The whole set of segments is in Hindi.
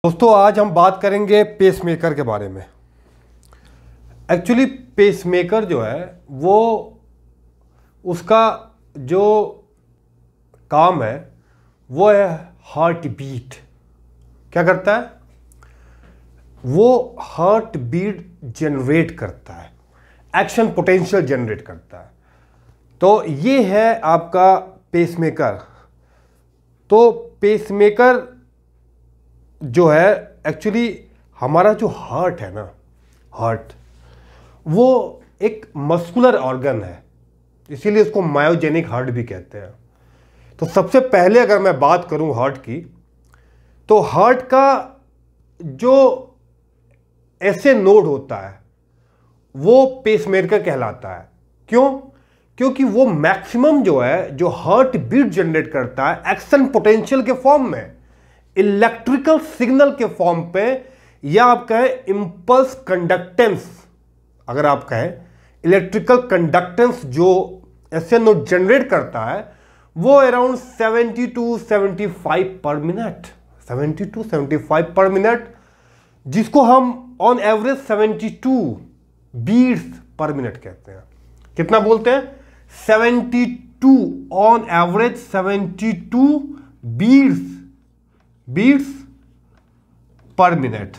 दोस्तों आज हम बात करेंगे पेसमेकर के बारे में। एक्चुअली पेसमेकर जो है वो उसका जो काम है वो है हार्ट बीट। क्या करता है? वो हार्ट बीट जनरेट करता है, एक्शन पोटेंशियल जनरेट करता है। तो ये है आपका पेसमेकर। तो पेसमेकर जो है एक्चुअली हमारा जो हार्ट है ना, हार्ट वो एक मस्कुलर ऑर्गन है, इसीलिए इसको मायोजेनिक हार्ट भी कहते हैं। तो सबसे पहले अगर मैं बात करूं हार्ट की, तो हार्ट का जो ऐसे नोड होता है वो पेसमेकर कहलाता है। क्यों? क्योंकि वो मैक्सिमम जो है जो हार्ट बीट जनरेट करता है एक्शन पोटेंशियल के फॉर्म में, इलेक्ट्रिकल सिग्नल के फॉर्म पे, या आप कहें इंपल्स कंडक्टेंस, अगर आप कहें इलेक्ट्रिकल कंडक्टेंस जो ऐसे नोड जनरेट करता है वो अराउंड 70 to 75 पर मिनट, 70 to 75 पर मिनट, जिसको हम on average 72 beats per minute कहते हैं। कितना बोलते हैं? 72, on average 72 beats per minute.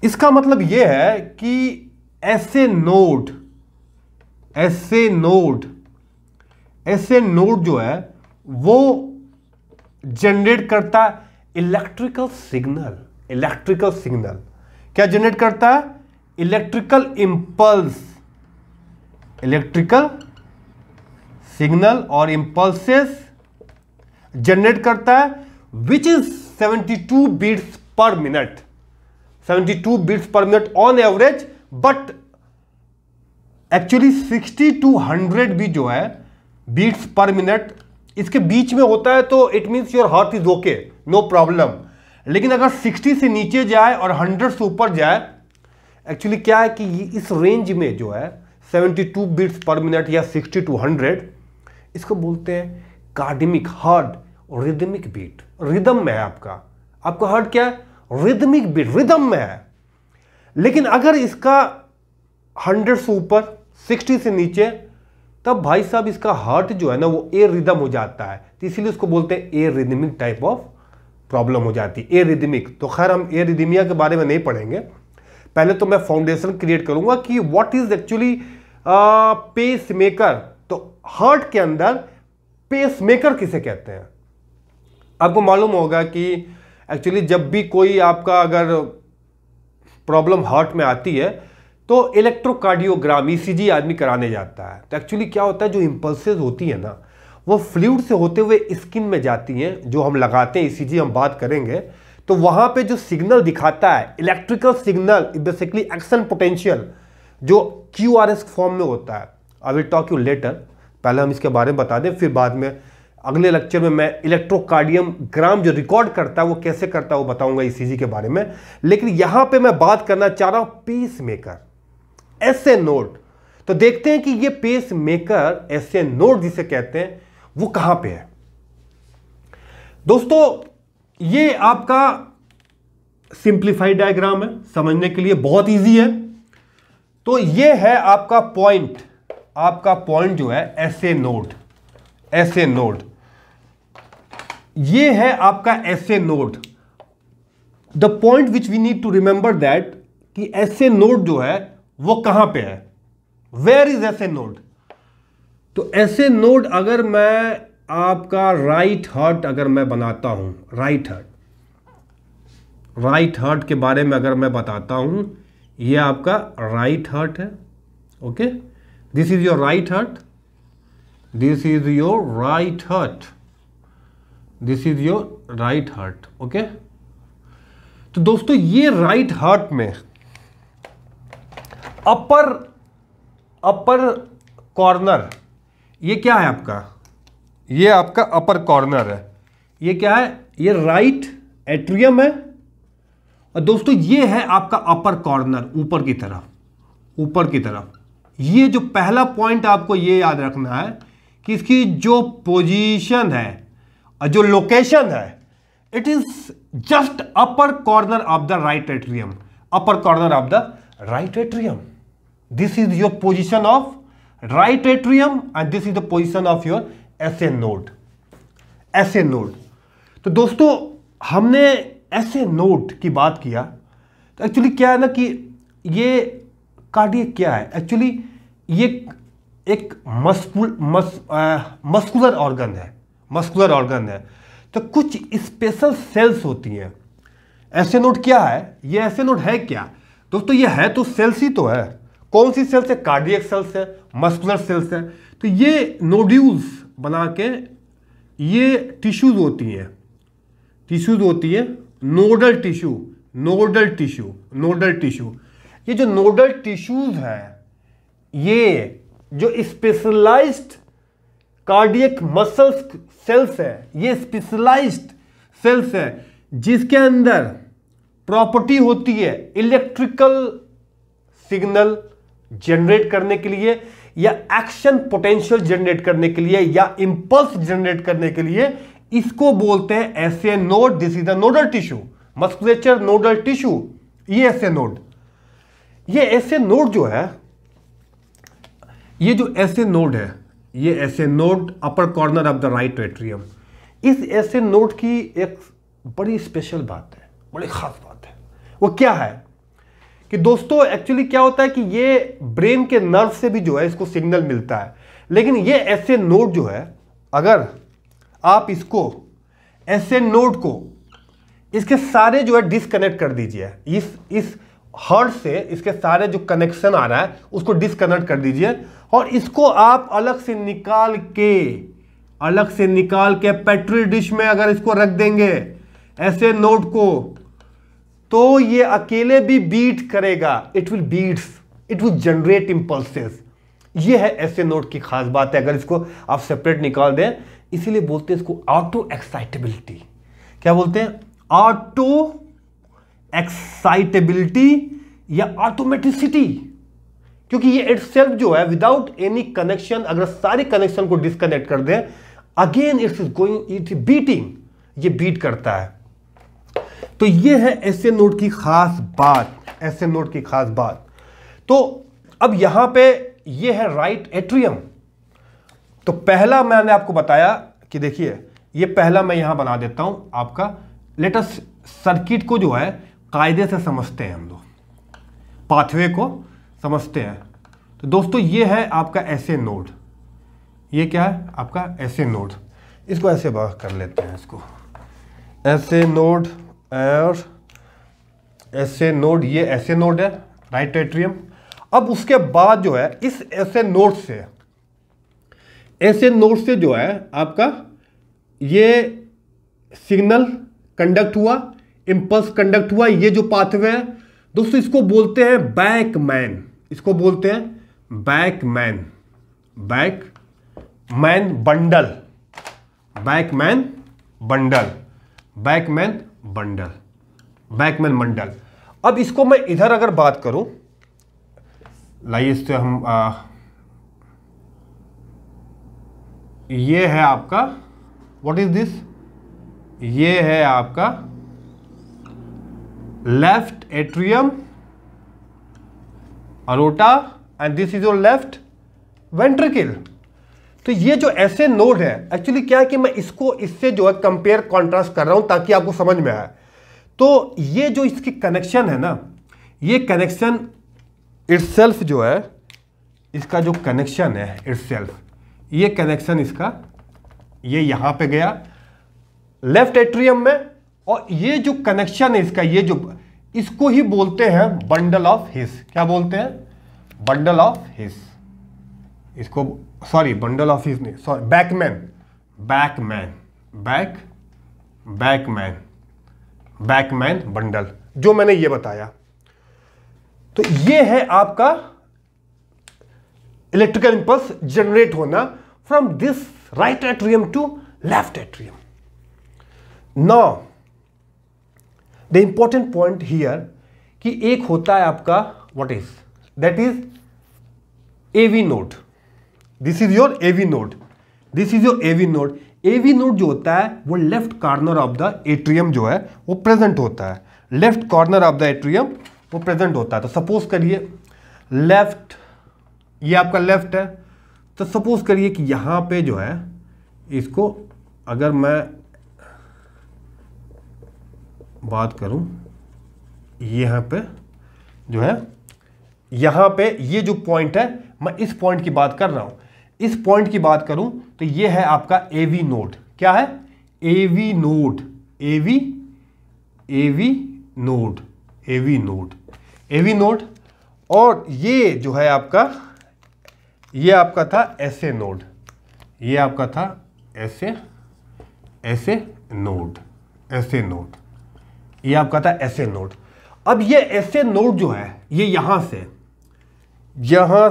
इसका मतलब यह है कि ऐसे नोड जो है वो जनरेट करता है इलेक्ट्रिकल सिग्नल। क्या जनरेट करता है? इलेक्ट्रिकल सिग्नल और इंपल्सेस जनरेट करता है, which is 72 beats per minute, 72 beats per minute on average. But actually 60 to 100 भी जो है बीट्स पर मिनट इसके बीच में होता है, तो it means your heart is okay, no problem. लेकिन अगर 60 से नीचे जाए और 100 से ऊपर जाए, एक्चुअली क्या है कि इस रेंज में जो है 72 बीट्स पर मिनट या 60 to 100, इसको बोलते हैं कार्डिमिक हार्ट, रिदमिक बीट। रिदम में है आपका हार्ट क्या है? रिदमिक बीट, रिदम में है। लेकिन अगर इसका 100 से ऊपर, 60 से नीचे, तब भाई साहब इसका हार्ट जो है ना वो ए रिदम हो जाता है। तो इसीलिए उसको बोलते हैं ए रिदमिक टाइप ऑफ प्रॉब्लम हो जाती है, ए रिदमिक। तो खैर हम ए रिदमिया के बारे में नहीं पढ़ेंगे, पहले तो मैं फाउंडेशन क्रिएट करूंगा कि व्हाट इज एक्चुअली पेसमेकर। तो हार्ट के अंदर पेसमेकर किसे कहते हैं? आपको मालूम होगा कि एक्चुअली जब भी कोई आपका अगर प्रॉब्लम हार्ट में आती है तो इलेक्ट्रोकार्डियोग्राम, ईसीजी आदमी कराने जाता है। तो एक्चुअली क्या होता है, जो इंपल्सेस होती है ना वो फ्लूइड से होते हुए स्किन में जाती हैं, जो हम लगाते हैं ईसीजी, हम बात करेंगे। तो वहां पे जो सिग्नल दिखाता है electrical signal, basically action potential, जो क्यूआरएस फॉर्म में होता है। I will talk you later, पहले हम इसके बारे में बता दें, फिर बाद में अगले लेक्चर में मैं इलेक्ट्रोकार्डियोग्राम जो रिकॉर्ड करता है वो कैसे करता है वो बताऊंगा ईसीजी के बारे में। लेकिन यहां पे मैं बात करना चाह रहा हूं पेसमेकर, ऐसे नोड। तो देखते हैं कि ये पेसमेकर, ऐसे नोड जिसे कहते हैं, वो कहां पे है। दोस्तों ये आपका सिंप्लीफाइड डायग्राम है, समझने के लिए बहुत इजी है। तो ये है आपका पॉइंट जो है ऐसे नोड, ये है आपका ऐसे node. The point which we need to remember that कि ऐसे नोड जो है वो कहां पे है, वेयर इज ऐसे नोड। तो ऐसे नोड अगर मैं आपका राइट हार्ट अगर मैं बनाता हूं, राइट हार्ट के बारे में अगर मैं बताता हूं, ये आपका राइट हार्ट है। Okay, this is your right heart, this is your right heart, this is your right heart. Okay, तो दोस्तों ये राइट हार्ट में अपर कॉर्नर, ये क्या है आपका? ये आपका अपर कॉर्नर है। ये क्या है? ये राइट एट्रियम है। और दोस्तों ये है आपका अपर कॉर्नर, ऊपर की तरफ। ये जो पहला पॉइंट आपको ये याद रखना है कि इसकी जो पोजीशन है और जो लोकेशन है, It is just upper corner of the right atrium. Upper corner of the right atrium. This is your position of right atrium and this is the position of your SA node. SA node. तो दोस्तों हमने SA node की बात किया, तो एक्चुअली क्या है ना कि ये कार्डियक क्या है, एक्चुअली ये एक मस्कुलर ऑर्गन है, मस्कुलर ऑर्गन है। तो कुछ स्पेशल सेल्स होती हैं। SA नोड क्या है, ये SA नोड है क्या दोस्तों, ये है तो सेल्स ही तो है। कौन सी सेल्स है, कार्डियक सेल्स है, मस्कुलर सेल्स है। तो ये नोड्यूल्स बना के ये टिश्यूज होती हैं, टिश्यूज होती है, nodal tissue, nodal tissue, nodal tissue. ये जो नोडल टिश्यूज है, ये जो स्पेशलाइज्ड कार्डियक मसल्स सेल्स है, ये स्पेशलाइज्ड सेल्स है जिसके अंदर प्रॉपर्टी होती है इलेक्ट्रिकल सिग्नल जनरेट करने के लिए या एक्शन पोटेंशियल जनरेट करने के लिए या इंपल्स जनरेट करने के लिए। इसको बोलते हैं SA node. This is the nodal tissue, musculature nodal tissue, ये SA नोड। ये SA नोड जो है, ये जो SA नोड है, ये SA node upper corner of the right atrium. इस SA नोड की एक बड़ी स्पेशल बात है, बड़ी खास बात है। वो क्या है कि दोस्तों एक्चुअली क्या होता है कि ये ब्रेन के नर्व से भी जो है इसको सिग्नल मिलता है, लेकिन ये SA नोड जो है, अगर आप इसको SA नोड को इसके सारे जो है डिस्कनेक्ट कर दीजिए, इस हर्ट से इसके सारे जो कनेक्शन आ रहा है उसको डिस्कनेक्ट कर दीजिए और इसको आप अलग से निकाल के पेट्री डिश में अगर इसको रख देंगे SA नोड को, तो ये अकेले भी बीट करेगा। It will generate impulses. ये है SA नोड की खास बात है। अगर इसको आप सेपरेट निकाल दें, इसीलिए बोलते हैं इसको ऑटो एक्साइटेबिलिटी। क्या बोलते हैं, ऑटो एक्साइटेबिलिटी या ऑटोमेटिसिटी, क्योंकि ये इटसेल्फ जो है विदाउट एनी कनेक्शन, अगर सारे कनेक्शन को डिस्कनेक्ट कर दें, अगेन इट बीटिंग, ये बीट करता है। तो ये है SA नोड की खास बात, SA नोड की खास बात। तो अब यहां पे ये है राइट एट्रियम। तो पहला मैंने आपको बताया कि देखिए, ये पहला मैं यहां बना देता हूं आपका। लेटेस्ट सर्किट को जो है कायदे से समझते हैं हम लोग, पाथवे को समझते हैं। तो दोस्तों ये है आपका SA नोड, ये क्या है आपका SA नोड। इसको ऐसे बाहर कर लेते हैं, इसको SA नोड और SA नोड, ये SA नोड है राइट एट्रियम। अब उसके बाद जो है इस SA नोड से जो है आपका ये सिग्नल कंडक्ट हुआ, इंपल्स कंडक्ट हुआ। ये जो पाथवे है दोस्तों, इसको बोलते हैं बैकमैन, इसको बोलते हैं बैकमैन बंडल, बैकमैन बंडल। अब इसको मैं इधर अगर बात करूं, लाइए इससे हम ये है आपका, व्हाट इज दिस, ये है आपका left atrium aorta and this is your left ventricle. तो ये जो SA नोड है, एक्चुअली क्या है कि मैं इसको इससे जो है कंपेयर कॉन्ट्रास्ट कर रहा हूं ताकि आपको समझ में आए। तो ये जो इसकी कनेक्शन है ना, ये कनेक्शन इटसेल्फ जो है, इसका जो कनेक्शन है इटसेल्फ, ये कनेक्शन इसका ये यहां पे गया लेफ्ट एट्रियम में, और ये जो कनेक्शन है इसका, ये जो, इसको ही बोलते हैं बंडल ऑफ हिस। क्या बोलते हैं, बंडल ऑफ हिस। इसको सॉरी बंडल ऑफ हिस नहीं, सॉरी बैकमैन बंडल, जो मैंने ये बताया। तो ये है आपका इलेक्ट्रिकल इंपल्स जनरेट होना from this right atrium to left atrium. Now the important point here कि एक होता है आपका what is that is AV node. This is your AV node, this is your AV node. AV node जो होता है वो left corner of the atrium जो है वो प्रेजेंट होता है, left corner of the atrium वो प्रेजेंट होता है। तो सपोज करिए लेफ्ट, ये आपका लेफ्ट है, तो सपोज करिए कि यहां पे जो है इसको अगर मैं बात करूं, यहां पे जो है, यहां पे ये जो पॉइंट है, मैं इस पॉइंट की बात कर रहा हूं, इस पॉइंट की बात करूं तो ये है आपका एवी नोड। क्या है? AV node, AV node, AV node, AV node. और ये जो है आपका, ये आपका था एसए नोड, ये आपका था एसए नोड, एसए नोड, ये आपका था एसए नोड। अब ये एसए नोड जो है ये यहां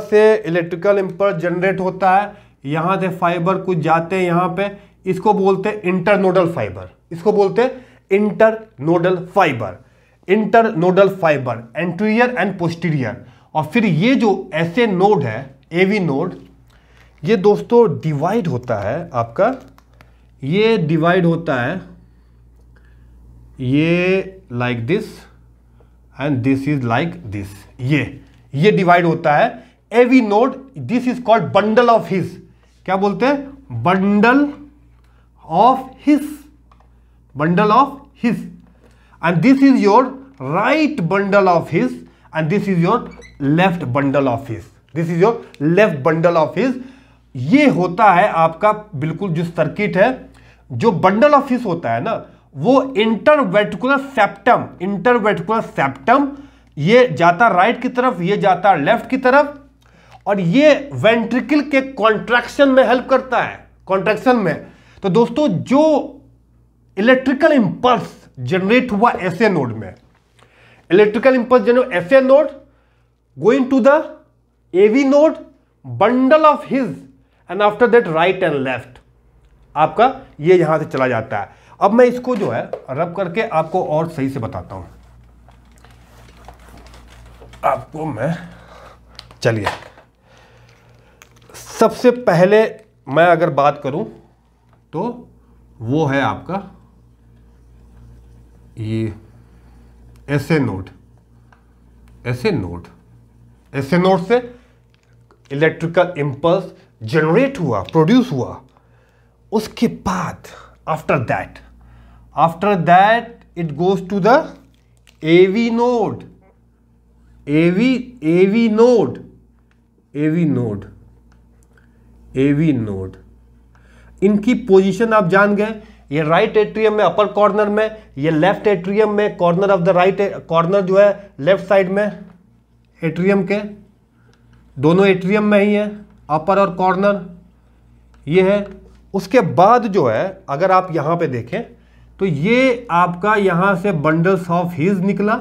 से इलेक्ट्रिकल इंपल्स जनरेट होता है, यहां से फाइबर कुछ जाते हैं यहां पे, इसको बोलते हैं इंटरनोडल फाइबर, इसको बोलते हैं internodal fibre, internodal fibre anterior and posterior. और फिर ये जो एसए नोड है, एवी नोड, ये दोस्तों डिवाइड होता है आपका, ये डिवाइड होता है, ये like this and this is like this, ये डिवाइड होता है AV node. This is called bundle of His. क्या बोलते हैं? Bundle of His, bundle of His. And this is your right bundle of His and this is your left bundle of His, this is your left bundle of His. ये होता है आपका बिल्कुल जो सर्किट है, जो बंडल ऑफ हिज होता है ना, वो इंटरवेंट्रिकुलर सेप्टम, इंटरवेंट्रिकुलर सेप्टम, ये जाता राइट की तरफ, ये जाता लेफ्ट की तरफ, और ये वेंट्रिकल के कॉन्ट्रैक्शन में हेल्प करता है, कॉन्ट्रैक्शन में। तो दोस्तों जो इलेक्ट्रिकल इंपल्स जनरेट हुआ एसए नोड में, electrical impulse generate SA node going to the AV node, bundle of His, and after that right and left, आपका ये यहां से चला जाता है। अब मैं इसको जो है रब करके आपको और सही से बताता हूं आपको मैं। चलिए, सबसे पहले मैं अगर बात करूं तो वो है आपका ये SA node, SA node, SA node से इलेक्ट्रिकल इंपल्स जनरेट हुआ, प्रोड्यूस हुआ। उसके बाद after that it goes to the AV node, AV node, AV node. इनकी पोजीशन आप जान गए, ये राइट एट्रियम में अपर कॉर्नर में, ये लेफ्ट एट्रियम में corner of the right, corner जो है लेफ्ट साइड में एट्रियम के, दोनों एट्रियम में ही है, अपर और कॉर्नर ये है। उसके बाद जो है अगर आप यहां पे देखें तो ये आपका यहां से बंडल्स ऑफ हिज निकला,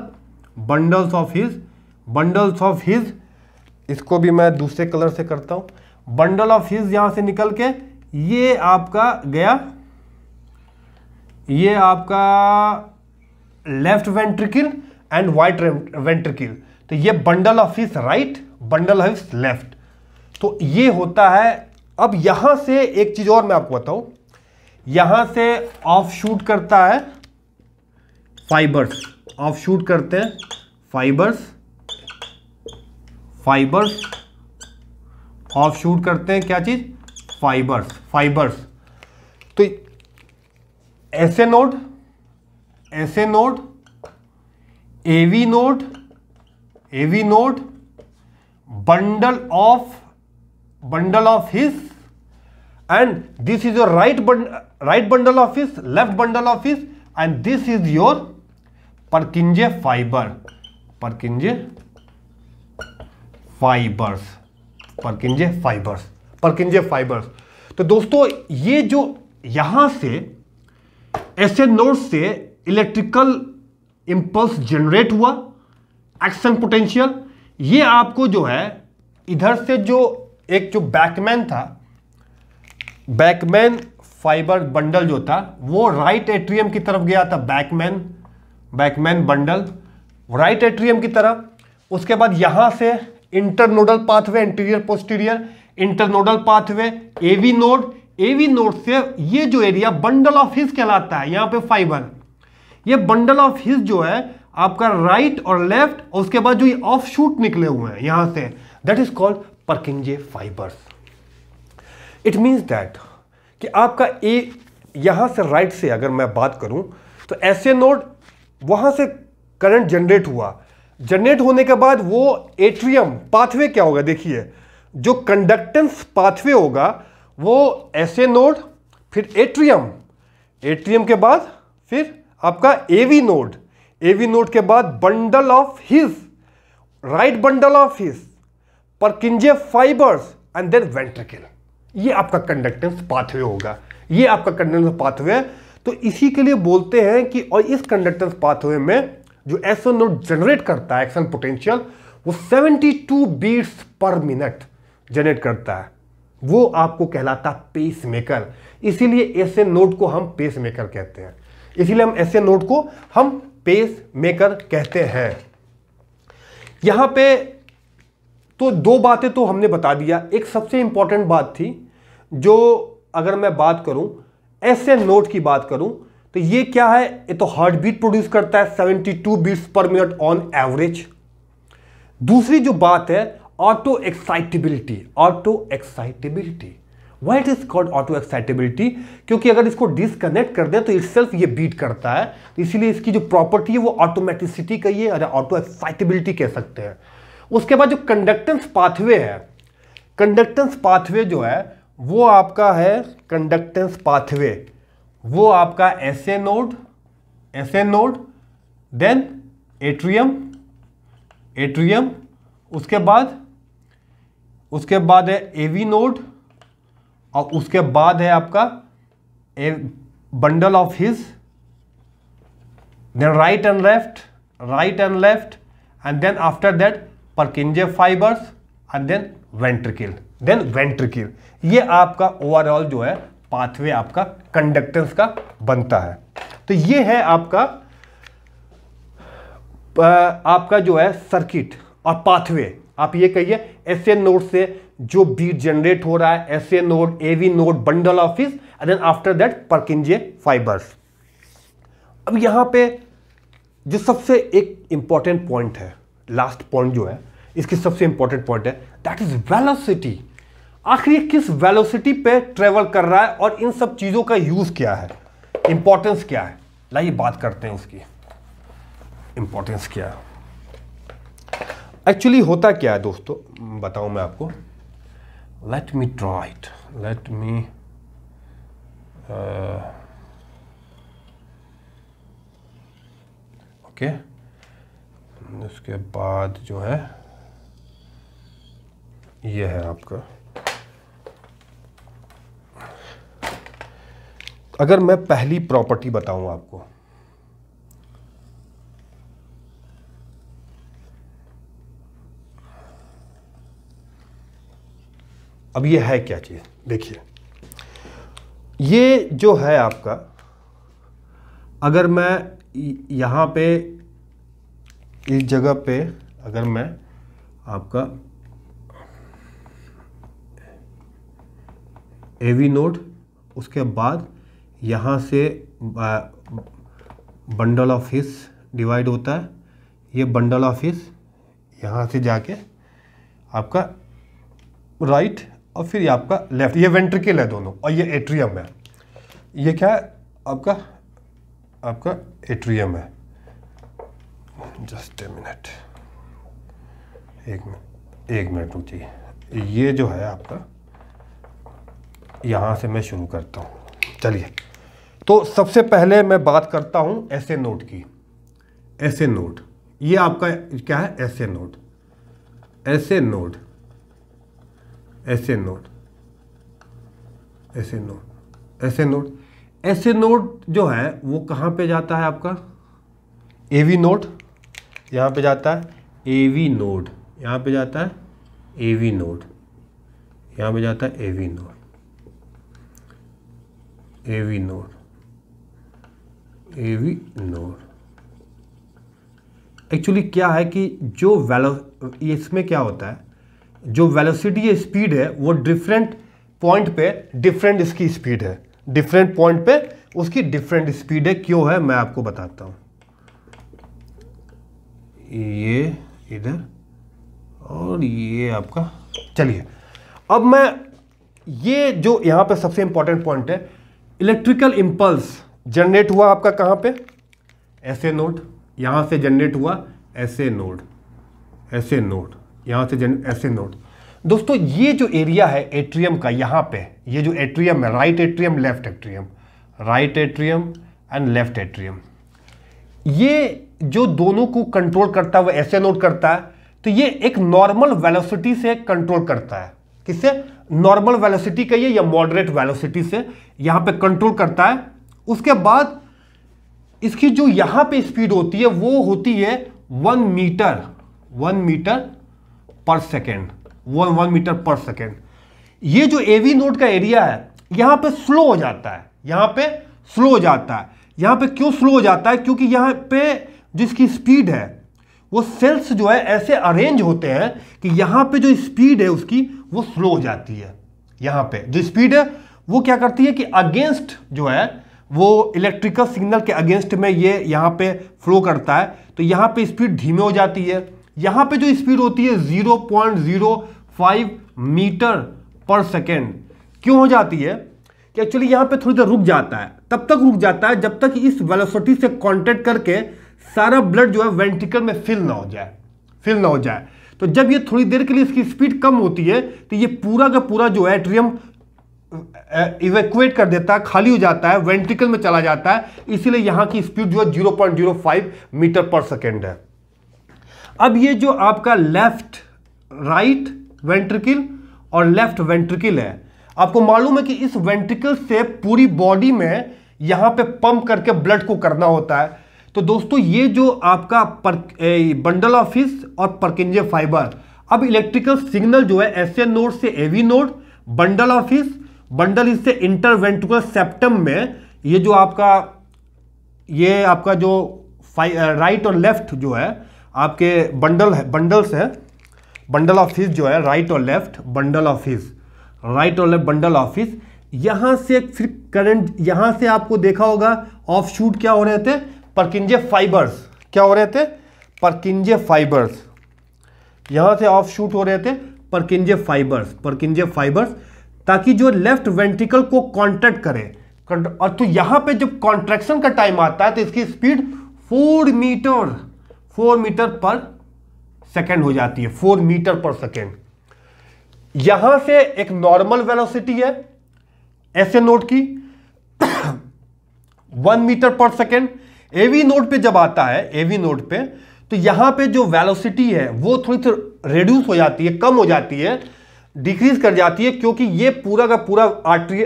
bundles of his, bundles of his, इसको भी मैं दूसरे कलर से करता हूं। बंडल ऑफ हिज यहां से निकल के ये आपका गया, ये आपका left ventricle and white ventricle. तो ये bundle of His right, bundle of his left. तो ये होता है। अब यहां से एक चीज और मैं आपको बताऊं, यहां से ऑफ शूट करता है फाइबर्स, ऑफ शूट करते हैं फाइबर्स, फाइबर्स ऑफ शूट करते हैं क्या चीज? Fibres, fibres. तो SA node, SA node, AV node, AV node, bundle of His, and this is your right bundle of his, left bundle of his, and this is your Purkinje fiber, Purkinje fibers, Purkinje fibers, Purkinje fibers। तो दोस्तों ये जो यहां से एसए नोड से इलेक्ट्रिकल इंपल्स जनरेट हुआ, एक्शन पोटेंशियल, ये आपको जो है इधर से जो एक जो बैकमैन था, बैकमैन फाइबर बंडल जो था वो राइट एट्रियम की तरफ गया था, बैकमैन बंडल राइट एट्रियम की तरफ। उसके बाद यहां से internodal pathway, anterior posterior internodal pathway, AV node, AV node से ये जो एरिया बंडल ऑफ हिज कहलाता है, यहां पे फाइबर, ये बंडल ऑफ हिज जो है आपका राइट और लेफ्ट, और उसके बाद जो ये ऑफ शूट निकले हुए हैं यहां से, that is called पर्किंजे fibres. It means that कि आपका ए यहां से राइट से अगर मैं बात करूं तो ऐसे नोड वहां से करंट जनरेट हुआ, जनरेट होने के बाद वो एट्रियम पाथवे क्या होगा, देखिए जो कंडक्टेंस पाथवे होगा वो ऐसे नोड, फिर एट्रियम, एट्रियम के बाद फिर आपका एवी नोड, एवी नोड के बाद bundle of His, right bundle of His, Purkinje fibres and then ventricle. ये आपका कंडक्टेंस पाथवे होगा, ये आपका कंडक्टेंस पाथवे है। तो इसी के लिए बोलते हैं कि, और इस कंडक्टेंस पाथवे में जो एसओ नोड जनरेट करता है एक्शन पोटेंशियल, वो 72 बीट्स पर मिनट जनरेट करता है, वो आपको कहलाता है पेस मेकर। इसीलिए ऐसे नोड को हम पेस मेकर कहते हैं, इसीलिए हम ऐसे नोड को हम पेस मेकर कहते हैं। यहां पे तो दो बातें तो हमने बता दिया, एक सबसे इंपॉर्टेंट बात थी जो अगर मैं बात करूं ऐसे नोड की बात करूं तो ये क्या है, ये तो हार्ट बीट प्रोड्यूस करता है 72 beats per minute on average. दूसरी जो बात है auto excitability, auto excitability, why it is called auto excitability, क्योंकि अगर इसको डिसकनेक्ट कर दें तो इटसेल्फ ये बीट करता है, तो इसीलिए इसकी जो प्रॉपर्टी है वो ऑटोमेटिसिटी कहिए या ऑटो एक्साइटेबिलिटी कह सकते हैं। उसके बाद जो कंडक्टेंस पाथवे है, कंडक्टेंस पाथवे जो है वो आपका है कंडक्टेंस पाथवे, वो आपका ऐसे नोड, ऐसे नोड, देन एट्रियम, एट्रियम, उसके बाद है एवी नोड, और उसके बाद है आपका bundle of His, then right and left, right and left, and then after that Purkinje fibres and then ventricle, then ventricle. ये आपका ओवरऑल जो है पाथवे आपका कंडक्टेंस का बनता है। तो ये है आपका जो है सर्किट और पाथवे। आप ये कहिए ऐसे नोड से जो बीट जनरेट हो रहा है, SA node, AV node, bundle of His, and then after that Purkinje fibres. अब यहां पे जो सबसे एक इंपॉर्टेंट पॉइंट है, लास्ट पॉइंट जो है इसकी सबसे इंपॉर्टेंट पॉइंट है, दैट इज वेलोसिटी। आखिर ये किस वेलोसिटी पे ट्रेवल कर रहा है और इन सब चीजों का यूज क्या है, इंपॉर्टेंस क्या है, लाइए बात करते हैं उसकी इंपॉर्टेंस क्या है। एक्चुअली होता क्या है दोस्तों, बताऊं मैं आपको, let me try it, let me okay. उसके बाद जो है ये है आपका, अगर मैं पहली प्रॉपर्टी बताऊं आपको, अब ये है क्या चीज, देखिए ये जो है आपका, अगर मैं यहां पे इस जगह पे अगर मैं आपका एवी नोड, उसके बाद यहाँ से बंडल ऑफ हिज डिवाइड होता है, ये बंडल ऑफ हिज यहाँ से जाके आपका राइट और फिर ये आपका लेफ्ट, ये वेंट्रिकल है दोनों, और ये एट्रियम है। ये क्या है आपका एट्रियम है। जस्ट ए मिनट, एक मिनट रुकिए। ये जो है आपका, यहाँ से मैं शुरू करता हूँ, चलिए। तो सबसे पहले मैं बात करता हूँ ऐसे नोड की, ऐसे नोड, ये आपका क्या है, ऐसे नोड, ऐसे नोड, ऐसे नोड, ऐसे नोड, ऐसे नोड, ऐसे नोड जो है वो कहाँ पे जाता है आपका, एवी नोड, यहाँ पे जाता है एवी नोड, यहाँ पे जाता है एवी नोड, यहाँ पे जाता है AV node, AV node, AV node. Actually क्या है कि जो इसमें क्या होता है, जो वेलोसिटी या स्पीड है वो डिफरेंट पॉइंट पे डिफरेंट इसकी स्पीड है, डिफरेंट पॉइंट पे उसकी डिफरेंट स्पीड है। क्यों है मैं आपको बताता हूं। ये इधर और ये आपका, चलिए अब मैं, ये जो यहां पे सबसे इंपॉर्टेंट पॉइंट है, इलेक्ट्रिकल इंपल्स जनरेट हुआ आपका कहां पे, ऐसे नोड, यहां से जनरेट हुआ ऐसे नोड, ऐसे नोड, यहां से ऐसे नोड। दोस्तों ये जो एरिया है एट्रियम का, यहां पे ये जो एट्रियम है, right atrium left atrium, right atrium and left atrium, ये जो दोनों को कंट्रोल करता है वो ऐसे नोड करता है। तो ये एक नॉर्मल वेलोसिटी से कंट्रोल करता है, किससे, नॉर्मल वेलोसिटी कहिए या मॉडरेट वेलोसिटी से यहां पे कंट्रोल करता है। उसके बाद इसकी जो यहां पे स्पीड होती है वो होती है 1 मीटर पर सेकेंड, 1 मीटर पर सेकेंड। ये जो एवी नोड का एरिया है यहां पे स्लो हो जाता है, यहां पे स्लो हो जाता है। यहां पे क्यों स्लो हो जाता है, क्योंकि यहां पे जिसकी स्पीड है वो सेल्स जो है ऐसे अरेंज होते हैं कि यहां पे जो स्पीड है उसकी वो स्लो हो जाती है। यहां पे जो स्पीड है वो क्या करती है कि अगेंस्ट जो है वो इलेक्ट्रिकल सिग्नल के अगेंस्ट में ये यहां पे फ्लो करता है, तो यहां पे स्पीड धीमे हो जाती है। यहां पे जो स्पीड होती है 0.05 मीटर पर सेकेंड। क्यों हो जाती है कि एक्चुअली यहां पे थोड़ी देर रुक जाता है, तब तक रुक जाता है जब तक इस वेलोसिटी से कांटेक्ट करके सारा ब्लड जो है वेंट्रिकल में फिल ना हो जाए। तो जब ये थोड़ी देर के लिए इसकी स्पीड कम होती है तो ये पूरा का पूरा जो है एट्रियम इवैक्यूएट कर देता है, खाली हो जाता है, वेंट्रिकल में चला जाता है। इसीलिए यहां की स्पीड जो है 0.05 मीटर पर सेकेंड है। अब ये जो आपका लेफ्ट राइट वेंट्रिकल और लेफ्ट वेंट्रिकल है, आपको मालूम है कि इस वेंट्रिकल से पूरी बॉडी में यहां पे पंप करके ब्लड को करना होता है। तो दोस्तों ये जो आपका बंडल ऑफ हिस और परकिंजे फाइबर, अब इलेक्ट्रिकल सिग्नल जो है ऐसे नोड से AV node, bundle of His, bundle इससे इंटरवेंट्रिकुलर सेप्टम में, ये जो आपका ये आपका जो राइट और लेफ्ट जो है आपके बंडल्स है, बंडल ऑफ हिस जो है राइट और left, bundle of his, right और लेफ्ट बंडल ऑफ हिस, यहां से फिर करंट, यहां से आपको देखा होगा ऑफ शूट क्या हो रहे थे, परकिंजे फाइबर्स, क्या हो रहे थे, परकिंजे फाइबर्स, यहां से ऑफ शूट हो रहे थे परकिंजे फाइबर्स, ताकि जो लेफ्ट वेंट्रिकल को कॉन्ट्रैक्ट करे। और तो यहां पे जब कॉन्ट्रैक्शन का टाइम आता है तो इसकी स्पीड 4 मीटर पर सेकेंड हो जाती है, 4 मीटर पर सेकेंड। यहां से एक नॉर्मल वेलोसिटी है ऐसे नोड की 1 मीटर पर सेकेंड। एवी नोड पे जब आता है, एवी नोड पे, तो यहां पे जो वेलोसिटी है वो थोड़ी सी रिड्यूस हो जाती है, कम हो जाती है, डिक्रीज कर जाती है, क्योंकि ये पूरा का पूरा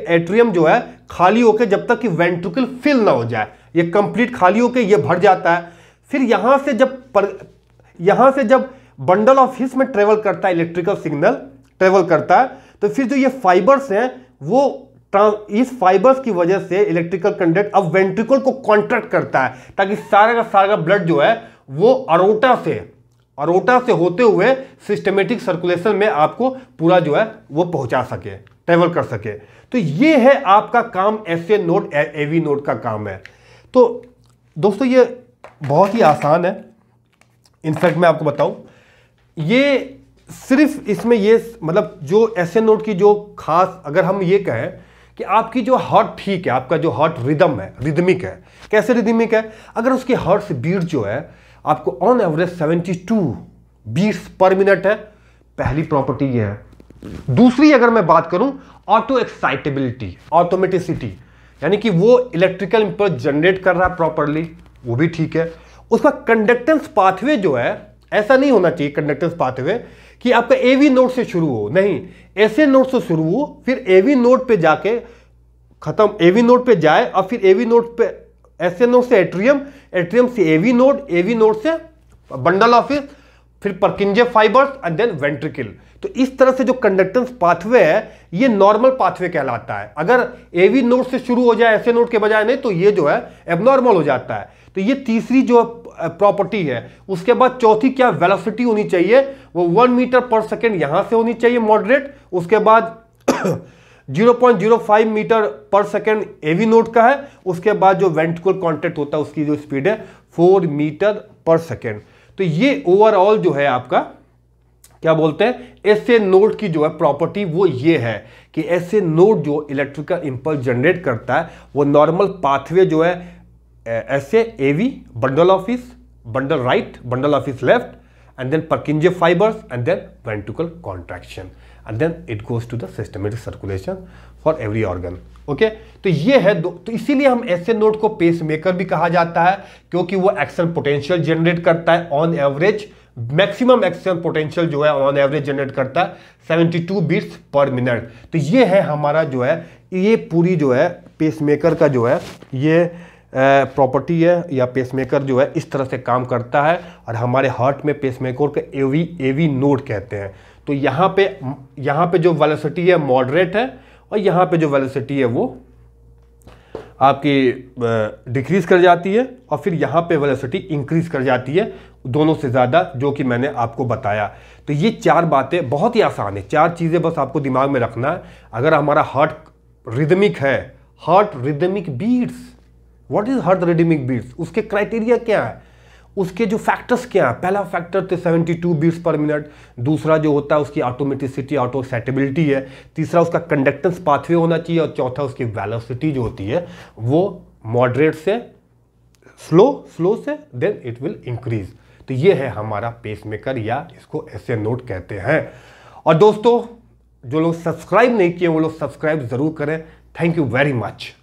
एट्रियम जो है खाली होकर, जब तक कि वेंट्रिकल फिल ना हो जाए, ये कंप्लीट खाली होकर ये भर जाता है। फिर यहां से जब बंडल ऑफ हिस में ट्रेवल करता है, इलेक्ट्रिकल सिग्नल ट्रेवल करता है, तो फिर जो ये फाइबर्स हैं वो इस फाइबर्स की वजह से इलेक्ट्रिकल कंडक्ट अब वेंट्रिकल को कॉन्ट्रैक्ट करता है, ताकि सारा का सारा ब्लड जो है वो अरोटा से होते हुए सिस्टमेटिक सर्कुलेशन में आपको पूरा जो है वो पहुंचा सके, ट्रेवल कर सके। तो ये है आपका काम, ऐसे नोड एवी नोड का काम है। तो दोस्तों ये बहुत ही आसान है। इनफैक्ट मैं आपको बताऊं, ये सिर्फ इसमें ये मतलब जो ऐसे नोड की जो खास, अगर हम ये कहें कि आपकी जो हार्ट ठीक है, आपका जो हार्ट रिदम है, रिदमिक है, कैसे रिदमिक है, अगर उसकी हार्ट से बीट जो है आपको on average 72 beats per minute है, पहली प्रॉपर्टी ये है। दूसरी अगर मैं बात करूं, ऑटो एक्साइटेबिलिटी, ऑटोमेटिसिटी, यानी कि वो इलेक्ट्रिकल इंपल्स जनरेट कर रहा है प्रॉपरली, वो भी ठीक है। उसका कंडक्टेंस पाथवे जो है, ऐसा नहीं होना चाहिए कंडक्टेंस पाथवे कि आपका एवी नोड से शुरू हो, नहीं, ऐसे नोड से शुरू हो, फिर एवी नोड पे जाके खत्म, एवी नोड पे जाए, और फिर एवी नोड पे ऐसे नोड से एट्रियम, एट्रियम से एवी नोड से बंडल ऑफ हिस, फिर Purkinje fibres and then ventricle. तो इस तरह से जो कंडक्टेंस पाथवे है ये नॉर्मल पाथवे कहलाता है। अगर एवी नोड से शुरू हो जाए ऐसे नोड के बजाय, नहीं तो ये जो है एबनॉर्मल हो जाता है। तो ये तीसरी जो प्रॉपर्टी है। उसके बाद चौथी क्या, वेलोसिटी होनी चाहिए, वो 1 मीटर पर सेकेंड यहां से होनी चाहिए मॉडरेट। उसके बाद 0.05 मीटर पर सेकेंड एवी नोड का है। उसके बाद जो वेंट्रिकुलर कॉन्टैक्ट होता है उसकी जो स्पीड है 4 मीटर पर सेकेंड। तो ये ओवरऑल जो है आपका क्या बोलते हैं, ऐसे नोड की जो है प्रॉपर्टी वो ये है कि ऐसे नोड जो इलेक्ट्रिकल इंपल्स जनरेट करता है वो नॉर्मल पाथवे जो है ऐसे एवी बंडल ऑफ इस बंडल राइट, बंडल ऑफ इस left, and then Purkinje fibers and then ventricular contraction and then it goes to the systematic circulation for every organ. Okay तो ये है तो इसीलिए हम ऐसे नोड को पेसमेकर भी कहा जाता है क्योंकि वो एक्शन पोटेंशियल जनरेट करता है on average, maximum action potential जो है ऑन एवरेज जनरेट करता है 72 बीट्स पर मिनट। तो ये है हमारा जो है ये पूरी जो है पेसमेकर का जो है ये प्रॉपर्टी है या पेसमेकर जो है इस तरह से काम करता है। और हमारे हार्ट में पेसमेकर को एवी नोड कहते हैं। तो यहाँ पे जो वेलोसिटी है मॉडरेट है और यहाँ पे जो वेलोसिटी है वो आपकी डिक्रीज कर जाती है और फिर यहाँ पे वेलोसिटी इंक्रीज कर जाती है दोनों से ज़्यादा, जो कि मैंने आपको बताया। तो ये 4 बातें बहुत ही आसान है, 4 चीज़ें बस आपको दिमाग में रखना है। अगर हमारा हार्ट रिदमिक है, heart rhythmic beats, what is heart rhythmic beats, उसके क्राइटेरिया क्या है, उसके जो फैक्टर्स क्या है। पहला फैक्टर तो 72 बीट्स पर मिनट, दूसरा जो होता है उसकी ऑटोमेटिसिटी ऑटोसेटेबिलिटी है, तीसरा उसका कंडक्टेंस पाथवे होना चाहिए और चौथा उसकी वेलोसिटी जो होती है वो मॉडरेट से स्लो से देन इट विल इंक्रीज। तो ये है हमारा पेसमेकर या इसको ऐसे नोड कहते हैं। और दोस्तों जो लोग सब्सक्राइब नहीं किए वो लोग सब्सक्राइब जरूर करें। Thank you very much.